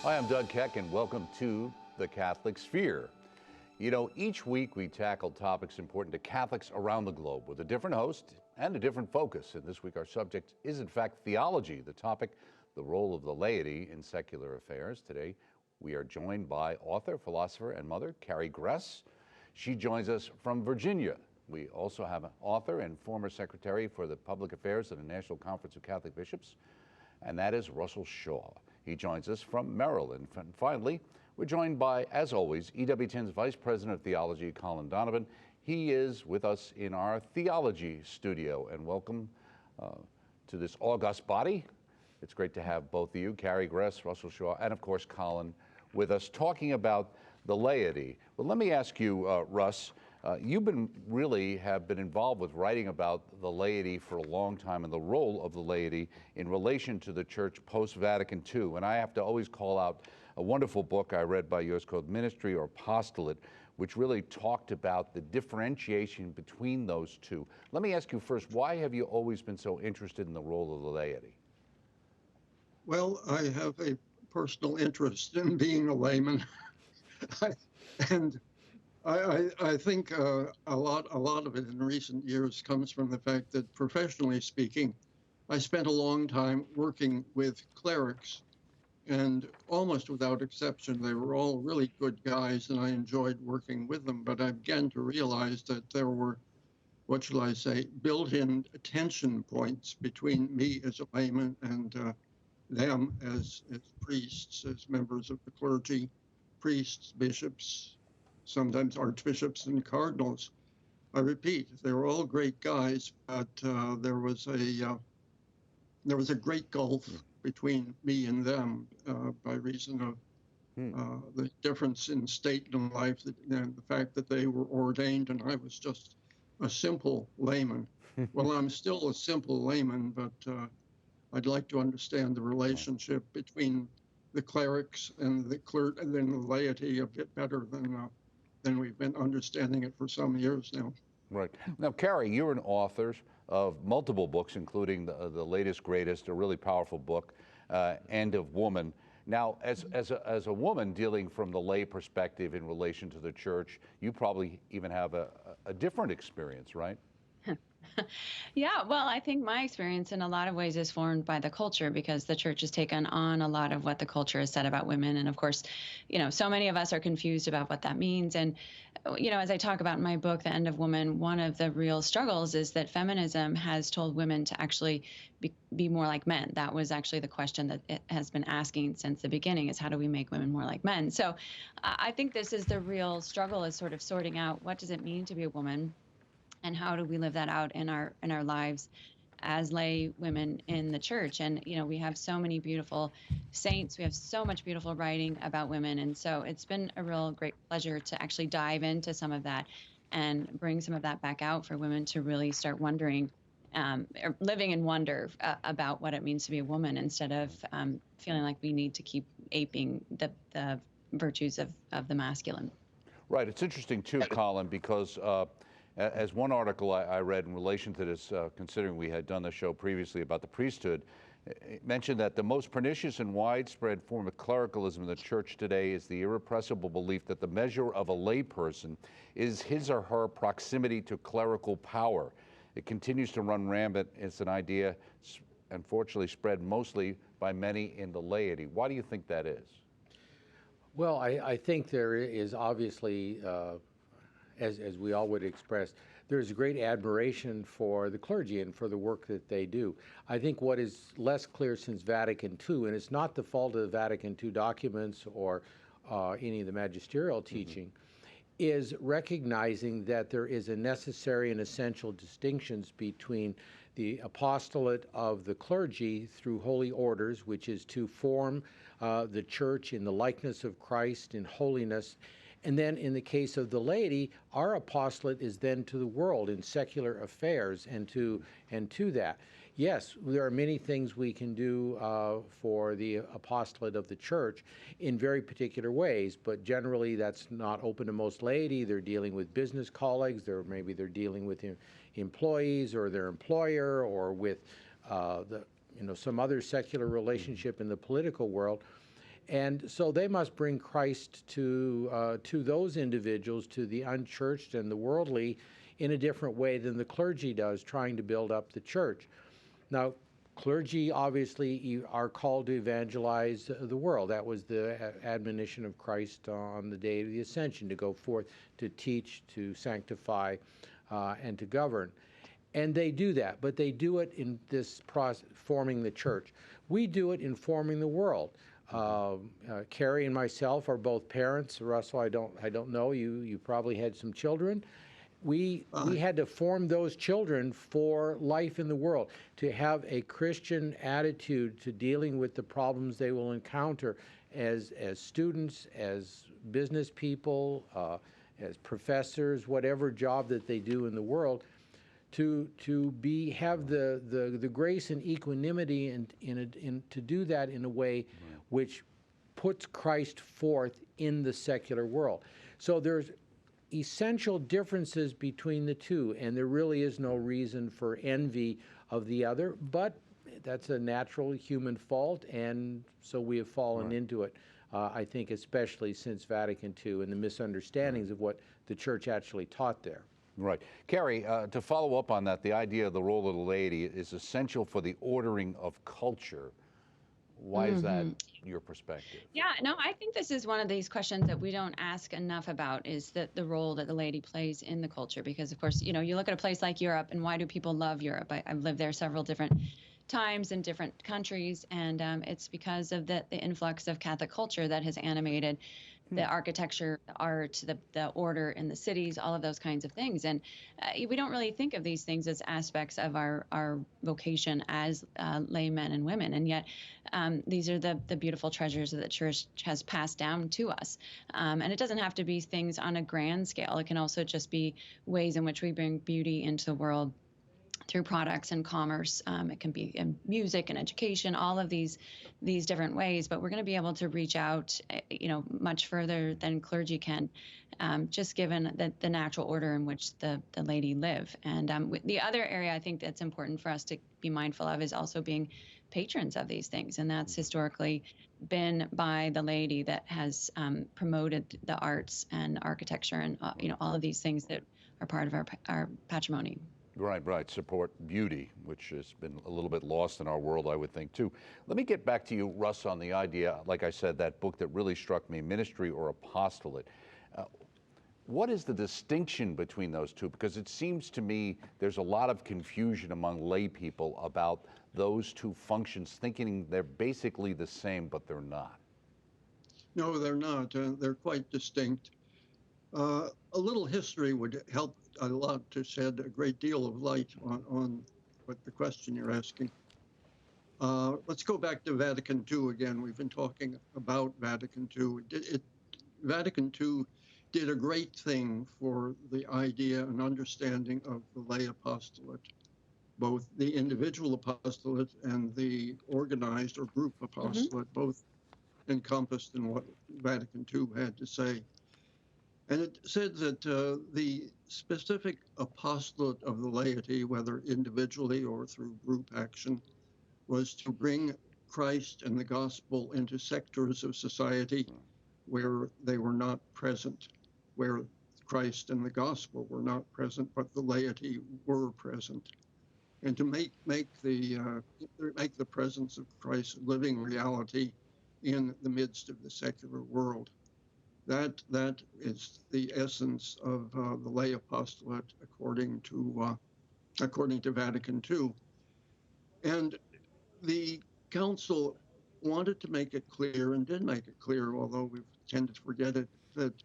Hi, I'm Doug Keck, and welcome to the Catholic Sphere. You know, each week we tackle topics important to Catholics around the globe with a different host and a different focus. And this week our subject is, in fact, theology, the topic, the role of the laity in secular affairs. Today we are joined by author, philosopher, and mother, Carrie Gress. She joins us from Virginia. We also have an author and former secretary for the public affairs of the National Conference of Catholic Bishops, and that is Russell Shaw. He joins us from Maryland. And finally, we're joined by, as always, EWTN's Vice President of Theology, Colin Donovan. He is with us in our theology studio. And welcome to this august body. It's great to have both of you, Carrie Gress, Russell Shaw, and of course, Colin, with us talking about the laity. Well, let me ask you, Russ, you have been involved with writing about the laity for a long time and the role of the laity in relation to the church post-Vatican II. And I have to always call out a wonderful book I read by yours called Ministry or Apostolate, which really talked about the differentiation between those two. Let me ask you first, why have you always been so interested in the role of the laity? Well, I have a personal interest in being a layman. I think a lot of it in recent years comes from the fact that, professionally speaking, I spent a long time working with clerics, and almost without exception, they were all really good guys, and I enjoyed working with them. But I began to realize that there were, what shall I say, built-in tension points between me as a layman and them as priests, as members of the clergy, priests, bishops, sometimes archbishops and cardinals. I repeat, they were all great guys, but there was a great gulf between me and them by reason of the difference in state and life, and the fact that they were ordained and I was just a simple layman. Well, I'm still a simple layman, but I'd like to understand the relationship between the clerics and then the laity a bit better than we've been understanding it for some years now. Right. Now, Carrie, you're an author of multiple books, including the latest, greatest, a really powerful book, AntiWoman. Now, as a woman dealing from the lay perspective in relation to the church, you probably even have a different experience, right? Yeah, well, I think my experience in a lot of ways is formed by the culture, because the church has taken on a lot of what the culture has said about women. And of course, so many of us are confused about what that means. And, as I talk about in my book, The AntiWoman, one of the real struggles is that feminism has told women to actually be more like men. That was actually the question that it has been asking since the beginning, is how do we make women more like men? So I think this is the real struggle, is sort of sorting out what does it mean to be a woman, and how do we live that out in our lives as lay women in the church. And we have so many beautiful saints, we have so much beautiful writing about women, and so it's been a real great pleasure to actually dive into some of that and bring some of that back out for women to really start wondering, or living in wonder about what it means to be a woman, instead of feeling like we need to keep aping the virtues of the masculine. Right. It's interesting too, Colin, because as one article I read in relation to this, considering we had done the show previously about the priesthood, it mentioned that the most pernicious and widespread form of clericalism in the church today is the irrepressible belief that the measure of a layperson is his or her proximity to clerical power. It continues to run rampant. It's an idea, unfortunately, spread mostly by many in the laity. Why do you think that is? Well, I think there is obviously, as we all would express, there's great admiration for the clergy and for the work that they do. I think what is less clear since Vatican II, and it's not the fault of the Vatican II documents or any of the magisterial teaching, is recognizing that there is a necessary and essential distinctions between the apostolate of the clergy through holy orders, which is to form the church in the likeness of Christ in holiness. And then in the case of the laity, our apostolate is then to the world in secular affairs and to that. Yes, there are many things we can do for the apostolate of the church in very particular ways, but generally that's not open to most laity. They're dealing with business colleagues, maybe they're dealing with employees or their employer, or with some other secular relationship in the political world. And so they must bring Christ to those individuals, to the unchurched and the worldly, in a different way than the clergy does, trying to build up the church. Now, clergy obviously are called to evangelize the world. That was the admonition of Christ on the day of the Ascension, to go forth, to teach, to sanctify, and to govern. And they do that, but they do it in this process, forming the church. We do it in forming the world. Carrie and myself are both parents. Russell, I don't know you. You probably had some children. We had to form those children for life in the world, to have a Christian attitude to dealing with the problems they will encounter as students, as business people, as professors, whatever job that they do in the world, to have the grace and equanimity and to do that in a way which puts Christ forth in the secular world. So there's essential differences between the two, and there really is no reason for envy of the other, but that's a natural human fault, and so we have fallen into it, I think, especially since Vatican II and the misunderstandings of what the Church actually taught there. Right. Carrie, to follow up on that, the idea of the role of the laity is essential for the ordering of culture. Why is that your perspective? Yeah, no, I think this is one of these questions that we don't ask enough about, is that the role that the laity plays in the culture. Because, of course, you know, you look at a place like Europe, and why do people love Europe? I've lived there several different times in different countries, and it's because of the influx of Catholic culture that has animated the architecture, the art, the order in the cities, all of those kinds of things. And we don't really think of these things as aspects of our vocation as laymen and women. And yet these are the beautiful treasures that the Church has passed down to us. And it doesn't have to be things on a grand scale. It can also just be ways in which we bring beauty into the world through products and commerce. It can be in music and education, all of these different ways, but we're going to be able to reach out, you know, much further than clergy can, just given the natural order in which the laity live. And the other area I think that's important for us to be mindful of is also being patrons of these things. And that's historically been by the laity that has promoted the arts and architecture and, you know, all of these things that are part of our patrimony. Right. Support beauty, which has been a little bit lost in our world, I would think, too. Let me get back to you, Russ, on the idea, like I said, that book that really struck me, Ministry or Apostolate. What is the distinction between those two? Because it seems to me there's a lot of confusion among lay people about those two functions, thinking they're basically the same, but they're not. No, they're not. They're quite distinct. A little history would help a lot to shed a great deal of light on what the question you're asking. Let's go back to Vatican II again. We've been talking about Vatican II. Vatican II did a great thing for the idea and understanding of the lay apostolate, both the individual apostolate and the organized or group apostolate, both encompassed in what Vatican II had to say. And it said that the specific apostolate of the laity, whether individually or through group action, was to bring Christ and the gospel into sectors of society where they were not present, where Christ and the gospel were not present, but the laity were present, and to make the presence of Christ a living reality in the midst of the secular world. That is the essence of the lay apostolate according to Vatican II. And the Council wanted to make it clear, and did make it clear, although we've tended to forget it, that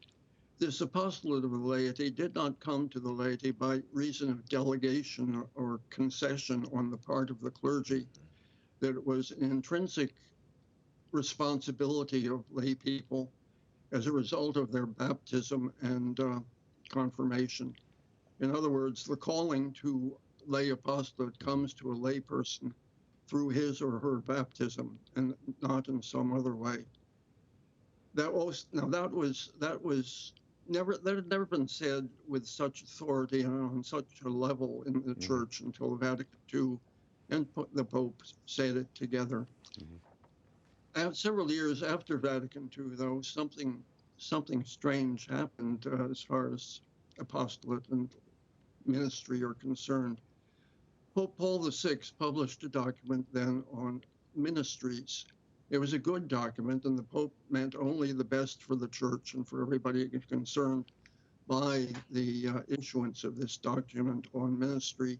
this apostolate of the laity did not come to the laity by reason of delegation or concession on the part of the clergy, that it was an intrinsic responsibility of lay people as a result of their baptism and confirmation. In other words, the calling to lay apostolate comes to a lay person through his or her baptism and not in some other way. That had never been said with such authority and on such a level in the Church until Vatican II and the Pope said it together. Several years after Vatican II, though, something strange happened as far as apostolate and ministry are concerned. Pope Paul VI published a document then on ministries. It was a good document, and the Pope meant only the best for the Church and for everybody concerned by the issuance of this document on ministry.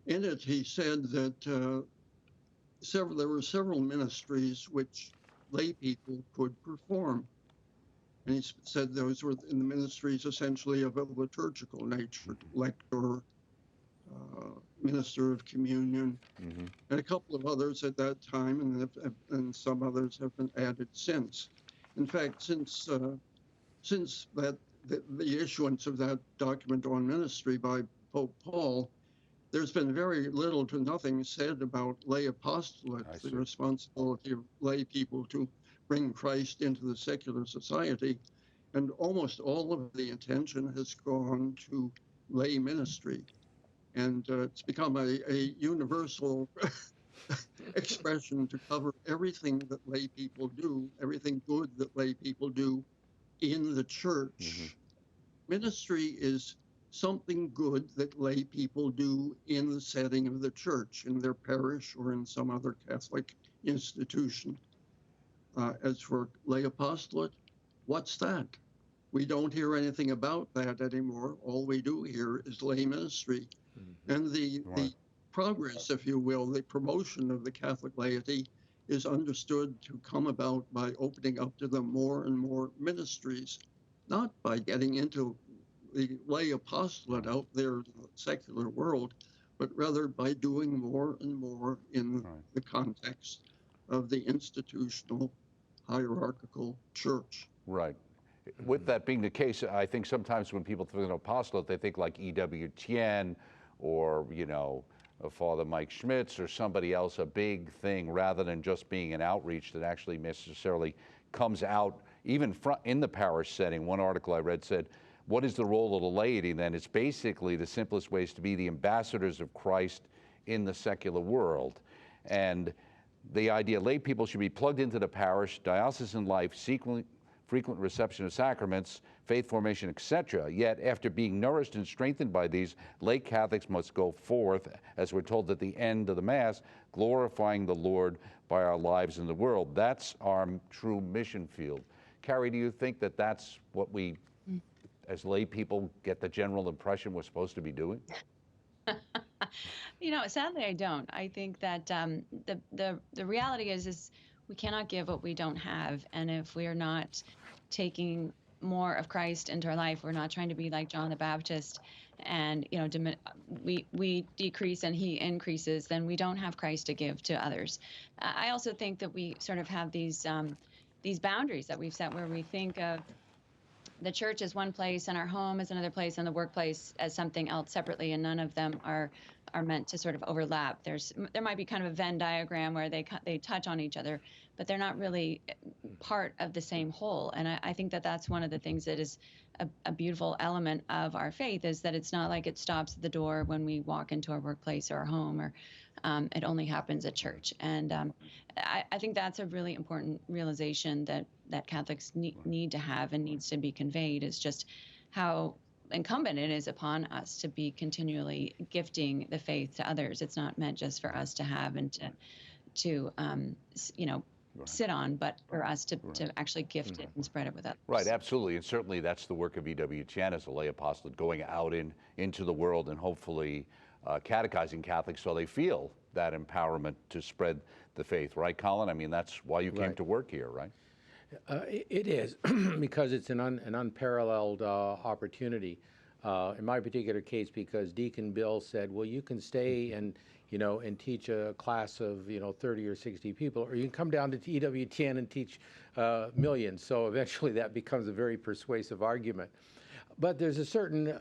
In it, he said that there were several ministries which lay people could perform. And he said those were in the ministries essentially of a liturgical nature, lector, minister of communion, and a couple of others at that time, and some others have been added since. In fact, since the issuance of that document on ministry by Pope Paul, there's been very little to nothing said about lay apostolate, the responsibility of lay people to bring Christ into the secular society, and almost all of the attention has gone to lay ministry. And it's become a universal expression to cover everything that lay people do, everything good that lay people do in the church. Ministry is something good that lay people do in the setting of the church, in their parish or in some other Catholic institution. As for lay apostolate, what's that? We don't hear anything about that anymore. All we do here is lay ministry. And the progress, if you will, the promotion of the Catholic laity is understood to come about by opening up to them more and more ministries, not by getting into the lay apostolate out there in the secular world, but rather by doing more and more in the context of the institutional hierarchical church. Right. With that being the case, I think sometimes when people think of apostolate, they think like EWTN or, Father Mike Schmitz or somebody else, a big thing, rather than just being an outreach that actually necessarily comes out even in the parish setting. One article I read said, what is the role of the laity? Then it's basically the simplest way is to be the ambassadors of Christ in the secular world. And the idea lay people should be plugged into the parish, diocesan life, frequent reception of sacraments, faith formation, etc. Yet, after being nourished and strengthened by these, lay Catholics must go forth, as we're told at the end of the Mass, glorifying the Lord by our lives in the world. That's our true mission field. Carrie, do you think that that's what we, as lay people, get the general impression we're supposed to be doing? Sadly, I don't. I think that the reality is we cannot give what we don't have, and if we are not taking more of Christ into our life, we're not trying to be like John the Baptist, and we decrease and he increases, then we don't have Christ to give to others. I also think that we sort of have these boundaries that we've set where we think of the church as one place and our home as another place and the workplace as something else separately, and none of them are meant to sort of overlap. There might be kind of a Venn diagram where they touch on each other, but they're not really part of the same whole. And I think that that's one of the things that is a beautiful element of our faith, is that it's not like it stops at the door when we walk into our workplace or our home, or it only happens at church. And I think that's a really important realization that Catholics need to have and needs to be conveyed, is just how incumbent it is upon us to be continually gifting the faith to others. It's not meant just for us to have and to sit on, but for us to actually gift it and spread it with others. Right, absolutely. And certainly that's the work of EWTN as a lay apostolate, going out into the world and hopefully catechizing Catholics so they feel that empowerment to spread the faith. Right, Colin? I mean, that's why you came to work here, right? It is, because it's an unparalleled opportunity. In my particular case, because Deacon Bill said, well, you can stay and teach a class of 30 or 60 people, or you can come down to EWTN and teach millions. So eventually that becomes a very persuasive argument. But there's a certain,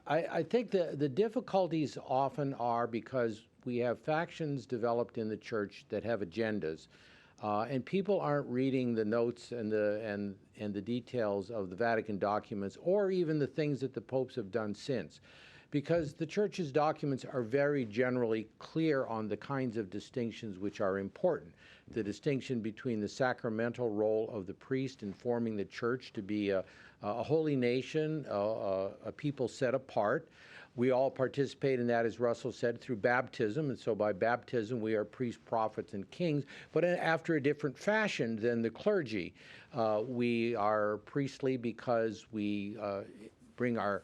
I think the difficulties often are because we have factions developed in the church that have agendas. And people aren't reading the notes and the details of the Vatican documents, or even the things that the popes have done since. because the church's documents are very generally clear on the kinds of distinctions which are important. The distinction between the sacramental role of the priest in forming the church to be a holy nation, a people set apart. We all participate in that, as Russell said, through baptism, and so by baptism we are priests, prophets, and kings, but after a different fashion than the clergy. We are priestly because we bring our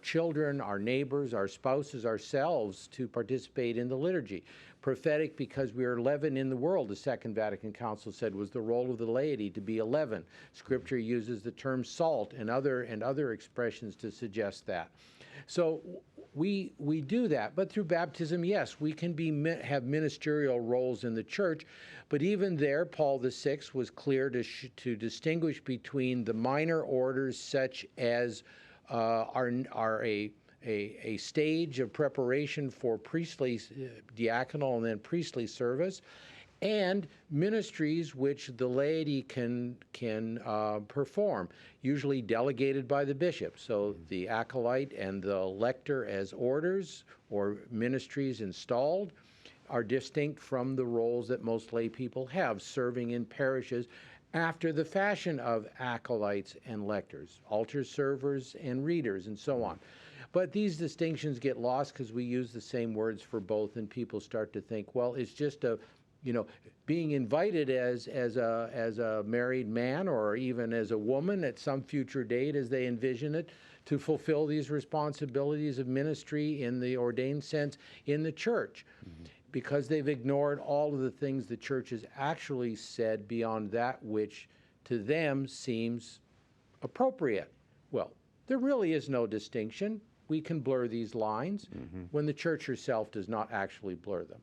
children, our neighbors, our spouses, ourselves to participate in the liturgy. Prophetic because we are leaven in the world, the Second Vatican Council said was the role of the laity, to be a leaven. Scripture uses the term salt and other expressions to suggest that. So we do that, but through baptism, yes, we can have ministerial roles in the church, but even there, Paul VI was clear to distinguish between the minor orders such as are a stage of preparation for priestly, diaconal, and then priestly service, and ministries which the laity can perform, usually delegated by the bishop. So the acolyte and the lector as orders or ministries installed are distinct from the roles that most lay people have, serving in parishes after the fashion of acolytes and lectors, altar servers and readers, and so on. But these distinctions get lost because we use the same words for both, and people start to think, well, it's just being invited as a married man or even as a woman at some future date as they envision it to fulfill these responsibilities of ministry in the ordained sense in the church. Because they've ignored all of the things the church has actually said beyond that which to them seems appropriate. Well, there really is no distinction. We can blur these lines when the church herself does not actually blur them.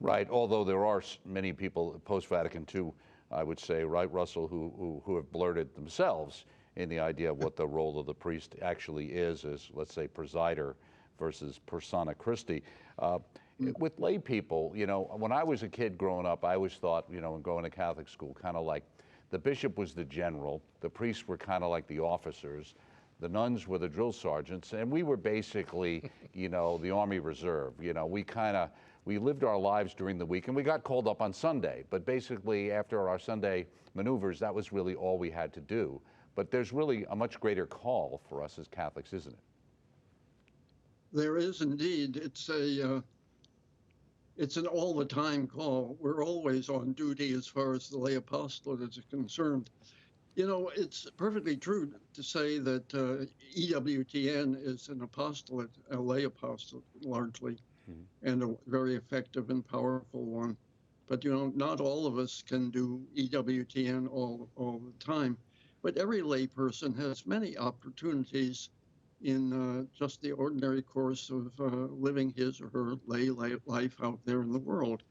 Right, although there are many people post-Vatican II, I would say, right, Russell, who have blurred it themselves in the idea of what the role of the priest actually is as, let's say, presider versus persona Christi. With lay people, when I was a kid growing up, I always thought, and going to Catholic school, kind of like the bishop was the general, the priests were kind of like the officers, the nuns were the drill sergeants, and we were basically, the Army Reserve. We lived our lives during the week, and we got called up on Sunday. But basically, after our Sunday maneuvers, that was really all we had to do. But there's really a much greater call for us as Catholics, isn't it? There is indeed. It's an all-the-time call. We're always on duty as far as the lay apostolate is concerned. It's perfectly true to say that EWTN is an apostolate, a lay apostolate largely, and a very effective and powerful one. But, not all of us can do EWTN all the time. But every lay person has many opportunities in just the ordinary course of living his or her lay life out there in the world.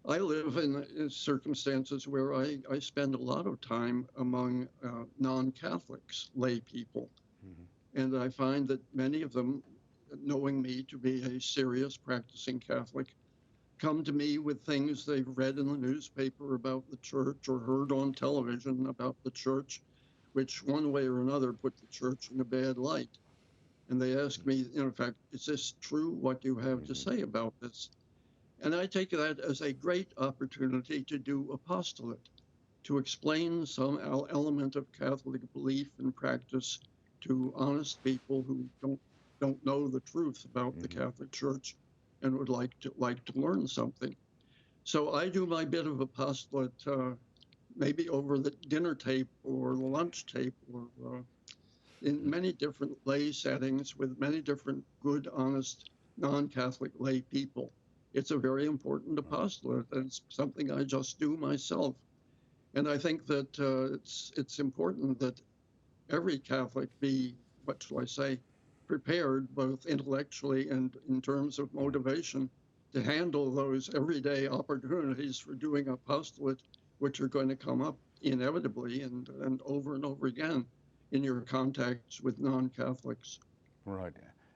I live in circumstances where I spend a lot of time among non-Catholics, lay people. And I find that many of them, knowing me to be a serious practicing Catholic, come to me with things they've read in the newspaper about the church or heard on television about the church, which one way or another put the church in a bad light. And they ask me, in fact, is this true, what you have to say about this? And I take that as a great opportunity to do apostolate, to explain some element of Catholic belief and practice to honest people who don't know the truth about the Catholic Church and would like to learn something. So I do my bit of apostolate, maybe over the dinner tape or the lunch tape, or in many different lay settings with many different good, honest, non-Catholic lay people. It's a very important apostolate, and it's something I just do myself. And I think that it's important that every Catholic be, what shall I say, prepared both intellectually and in terms of motivation to handle those everyday opportunities for doing apostolate, which are going to come up inevitably and over again in your contacts with non-Catholics. Right,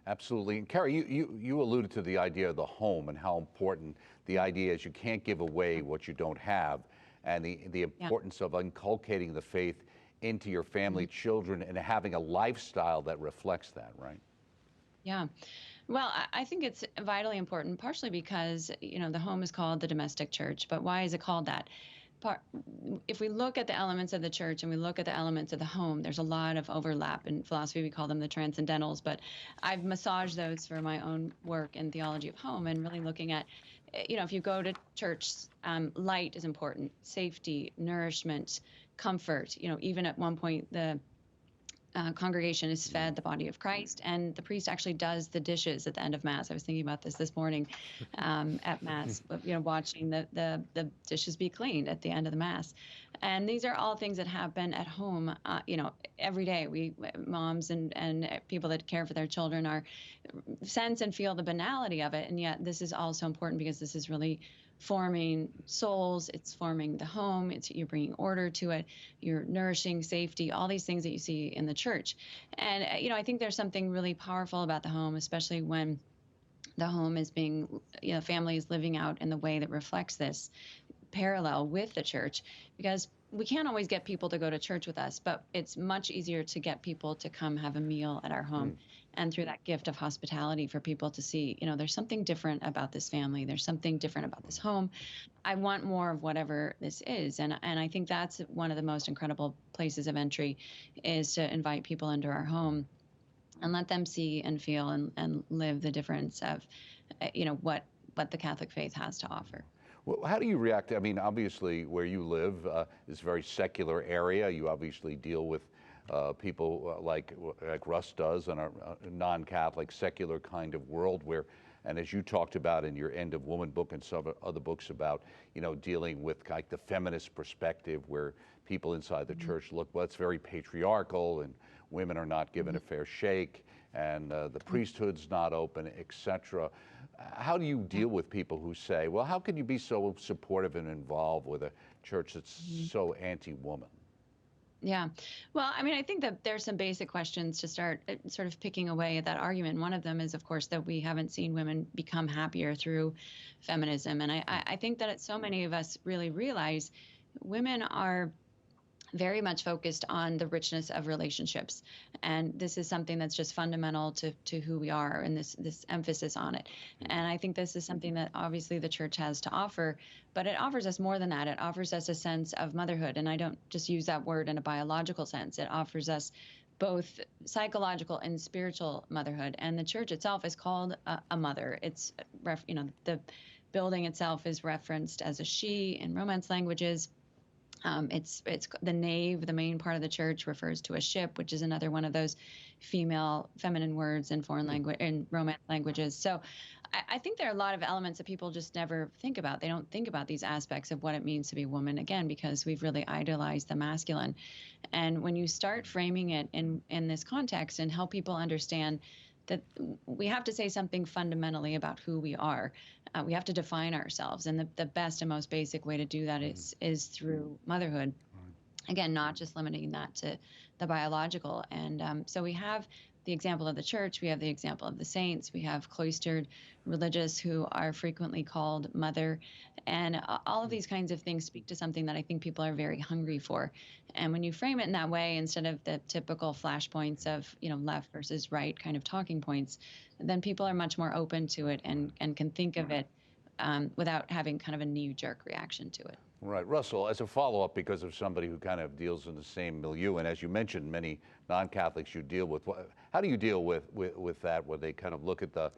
absolutely. And Carrie, you alluded to the idea of the home and how important the idea is you can't give away what you don't have, and the importance of inculcating the faith into your family, children, and having a lifestyle that reflects that, right? Yeah. Well, I think it's vitally important, partially because, the home is called the domestic church, but why is it called that? Part, if we look at the elements of the church and we look at the elements of the home, there's a lot of overlap. In philosophy, we call them the transcendentals, but I've massaged those for my own work in theology of home and really looking at, if you go to church, light is important, safety, nourishment, comfort. Even at one point, the congregation is fed the body of Christ, and the priest actually does the dishes at the end of Mass. I was thinking about this morning at Mass, watching the dishes be cleaned at the end of the Mass. And these are all things that happen at home, every day. We moms and people that care for their children are sense and feel the banality of it, and yet this is also important because this is really forming souls, it's forming the home, you're bringing order to it, you're nourishing safety, all these things that you see in the church. And I think there's something really powerful about the home, especially when the home is being, family is living out in the way that reflects this parallel with the church, because we can't always get people to go to church with us, but it's much easier to get people to come have a meal at our home. And through that gift of hospitality for people to see, there's something different about this family. There's something different about this home. I want more of whatever this is. And I think that's one of the most incredible places of entry, is to invite people into our home and let them see and feel and live the difference of, what the Catholic faith has to offer. Well, how do you react? I mean, obviously, where you live is a very secular area. You obviously deal with people like Russ does in a non-Catholic, secular kind of world where, and as you talked about in your AntiWoman book and some other books about, dealing with like the feminist perspective where people inside the church look, well, it's very patriarchal and women are not given a fair shake and the priesthood's not open, etc. How do you deal with people who say, well, how can you be so supportive and involved with a church that's so anti-woman? Yeah. Well, I mean, I think that there's some basic questions to start sort of picking away at that argument. One of them is, of course, that we haven't seen women become happier through feminism. And I think that so many of us really realize women are very much focused on the richness of relationships. And this is something that's just fundamental to who we are, and this emphasis on it. And I think this is something that obviously the church has to offer, but it offers us more than that. It offers us a sense of motherhood. And I don't just use that word in a biological sense. It offers us both psychological and spiritual motherhood. And the church itself is called a mother. It's, the building itself is referenced as a she in Romance languages. It's the nave, the main part of the church, refers to a ship, which is another one of those feminine words in foreign language, in Romance languages. So I think there are a lot of elements that people just never think about. They don't think about these aspects of what it means to be a woman, again, because we've really idolized the masculine. And when you start framing it in this context and help people understand that we have to say something fundamentally about who we are. We have to define ourselves. And the best and most basic way to do that is through motherhood. Again, not just limiting that to the biological. And so we have the example of the church, we have the example of the saints, we have cloistered religious who are frequently called mother. And all of these kinds of things speak to something that I think people are very hungry for. And when you frame it in that way, instead of the typical flashpoints of, left versus right kind of talking points, then people are much more open to it and can think of it without having kind of a knee-jerk reaction to it. Right. Russell, as a follow-up, because of somebody who kind of deals in the same milieu, and as you mentioned, many non-Catholics you deal with, how do you deal with that, where they kind of look at the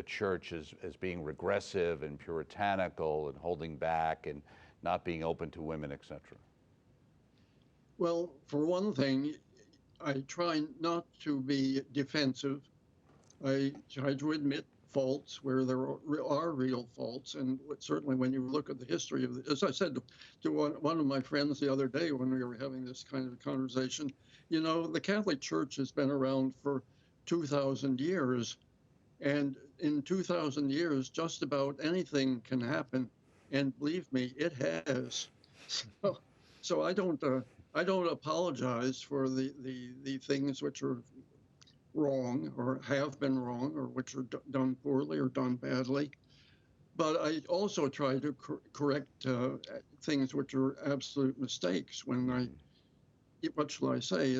church as being regressive and puritanical and holding back and not being open to women, etc.? Well, for one thing, I try not to be defensive. I try to admit faults where there are real faults, and certainly when you look at the history of it, as I said to one of my friends the other day when we were having this kind of conversation, the Catholic Church has been around for 2,000 years, and in 2,000 years, just about anything can happen, and believe me, it has. So I don't apologize for the things which are wrong or have been wrong or which are done poorly or done badly. But I also try to correct things which are absolute mistakes when what shall I say?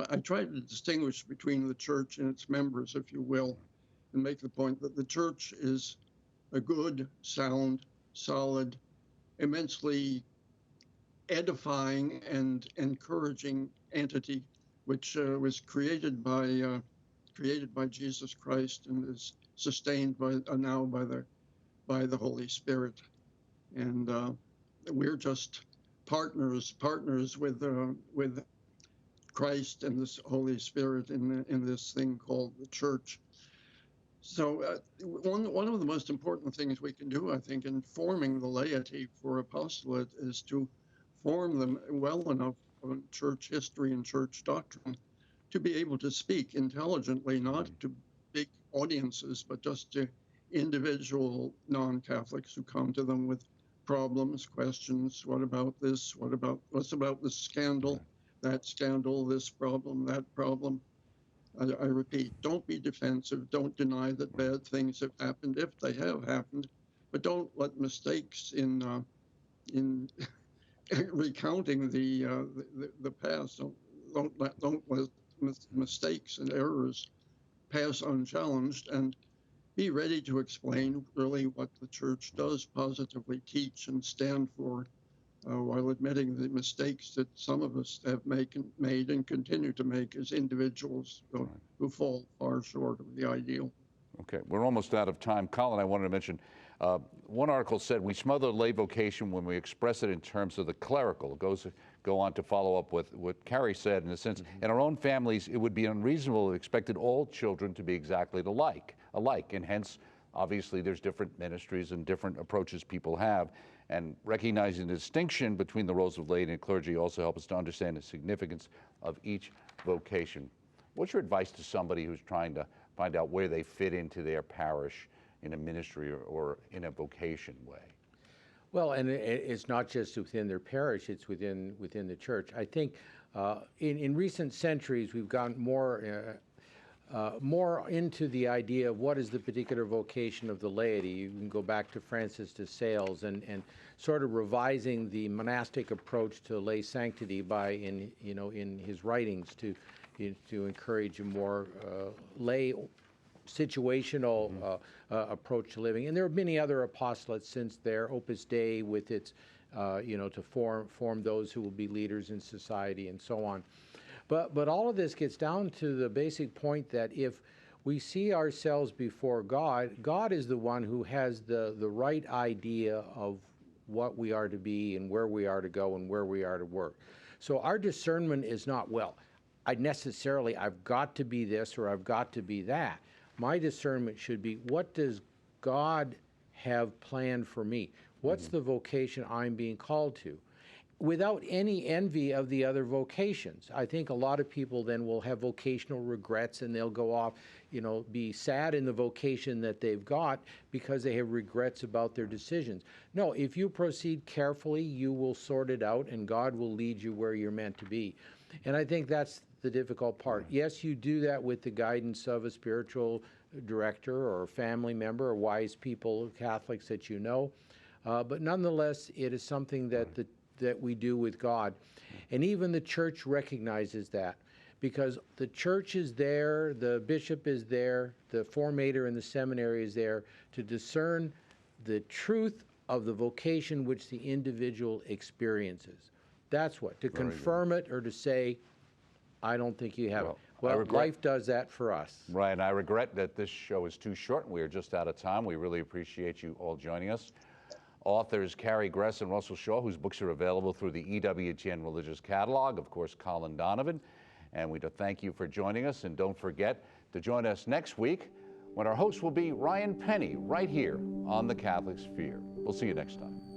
I try to distinguish between the church and its members, if you will, and make the point that the church is a good, sound, solid, immensely edifying and encouraging entity, which was created by Jesus Christ and is sustained now by the Holy Spirit, and we're just partners with Christ and this Holy Spirit in this thing called the church. So one of the most important things we can do, I think, in forming the laity for apostolate is to form them well enough on church history and church doctrine to be able to speak intelligently, not to big audiences, but just to individual non-Catholics who come to them with problems, questions. What about this? What's about this scandal, that scandal, this problem, that problem? I repeat, don't be defensive. Don't deny that bad things have happened if they have happened, but don't let mistakes in recounting the past. Don't let mistakes and errors pass unchallenged, and be ready to explain really what the church does positively teach and stand for, while admitting the mistakes that some of us have made and continue to make as individuals who fall far short of the ideal. Okay, we're almost out of time. Colin, I wanted to mention, one article said we smother lay vocation when we express it in terms of the clerical. It go on to follow up with what Carrie said, in a sense, in our own families, it would be unreasonable to expect all children to be exactly alike, and hence, obviously, there's different ministries and different approaches people have, and recognizing the distinction between the roles of laity and clergy also helps us to understand the significance of each vocation. What's your advice to somebody who's trying to find out where they fit into their parish in a ministry or in a vocation way? Well, and it's not just within their parish, it's within the church. I think in recent centuries, we've gotten more into the idea of what is the particular vocation of the laity. You can go back to Francis de Sales and sort of revising the monastic approach to lay sanctity by in his writings to encourage a more lay situational approach to living. And there are many other apostolates since their Opus Dei with its, to form those who will be leaders in society and so on. But all of this gets down to the basic point that if we see ourselves before God, God is the one who has the right idea of what we are to be and where we are to go and where we are to work. So our discernment is not, well, I've got to be this or I've got to be that. My discernment should be, what does God have planned for me? What's the vocation I'm being called to? Without any envy of the other vocations. I think a lot of people then will have vocational regrets and they'll go off, be sad in the vocation that they've got because they have regrets about their decisions. No, if you proceed carefully, you will sort it out and God will lead you where you're meant to be. And I think that's the difficult part. Yes, you do that with the guidance of a spiritual director or a family member or wise people, Catholics that you know. But nonetheless, it is something that we do with God. And even the church recognizes that, because the church is there, the bishop is there, the formator in the seminary is there to discern the truth of the vocation which the individual experiences. That's what, to confirm it or to say, I don't think you have it. Well, life does that for us. Right, and I regret that this show is too short. We are just out of time. We really appreciate you all joining us. Authors Carrie Gress and Russell Shaw, whose books are available through the EWTN Religious Catalog, of course, Colin Donovan. And we thank you for joining us. And don't forget to join us next week when our host will be Ryan Penny, right here on The Catholic Sphere. We'll see you next time.